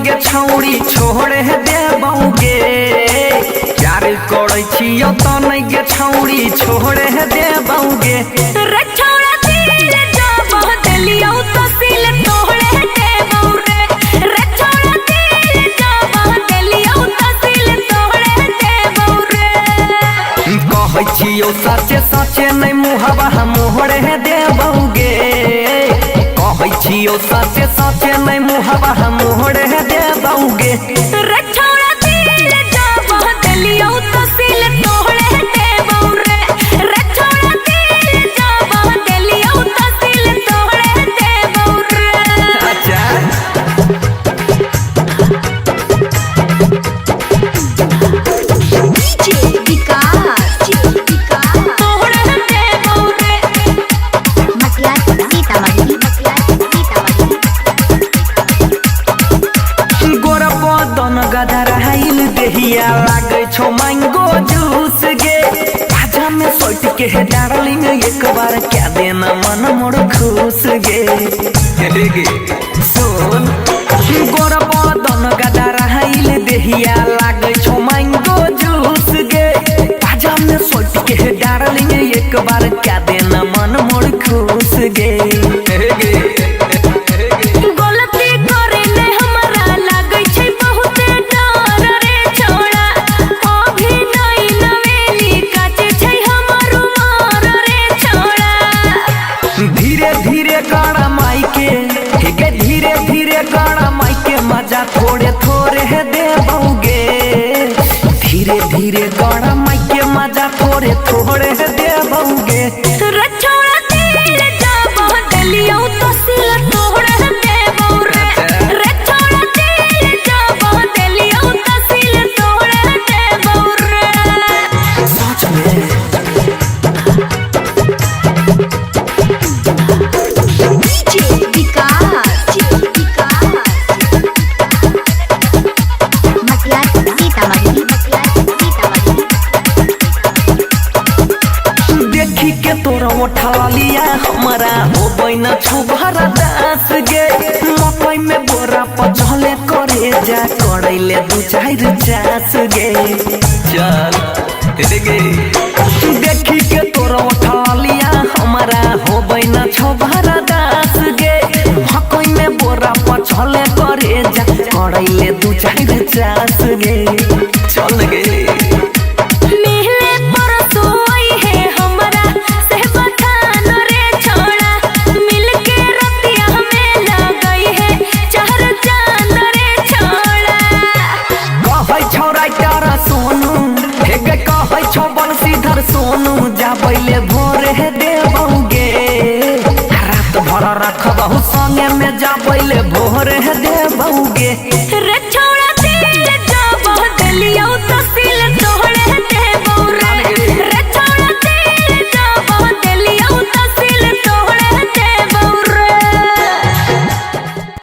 गे छौड़ी छोड़े देबौगे प्यार करै छियो त नै गे छौड़ी छोड़े देबौगे रे छौड़ा दिल जब देलियौ त दिल तोड़े देबौ रे छौड़ा दिल जब देलियौ त दिल तोड़े देबौ रे कहै छियो सचे सचे नै मुहबा मोहरे देबौगे कहै छियो सचे सचे नै मुहबा मोहरे देबौगे रे छौड़ा दिल जब देलियौ त दिल तोड़े देबौ रे छौड़ा दिल जब देलियौ त दिल तोड़े देबौ रे। अच्छा देहिया लागे छो मैंगो जूस गे भाजा में सोट के डार्लिंग एक बार क्या देना मन मोर खुश गे सुन गोरा बदन गदा रहाइल देहिया लागे छो मैंगो जूस गे भाजा में सोट के डार्लिंग एक बार क्या देना मन मोर खुश गे मजा थोड़े थोड़े देबौगे धीरे धीरे गड़ा माई के मजा थोड़े थोड़े देबौगे रे छौड़ा दिल जब देलियौ त दिल तोड़े देबौ रे छौड़ा दिल जब देलियौ त दिल तोड़े देबौ रे। सच में उठा लिया हमारा हो बैना छुभर दास गे मकई में बोरा पचले करे जा करैले दू चार चास गे चल गे देखी के तोरा उठा लिया हमारा हो बैना छुभर दास गे मकई में बोरा पचले करे जा करैले दू चार चास गे चल गे सोनू जाबैले भोरे देबौगे रात भर रखबहु संगे में जाबैले भोरे देबौगे रे छौड़ा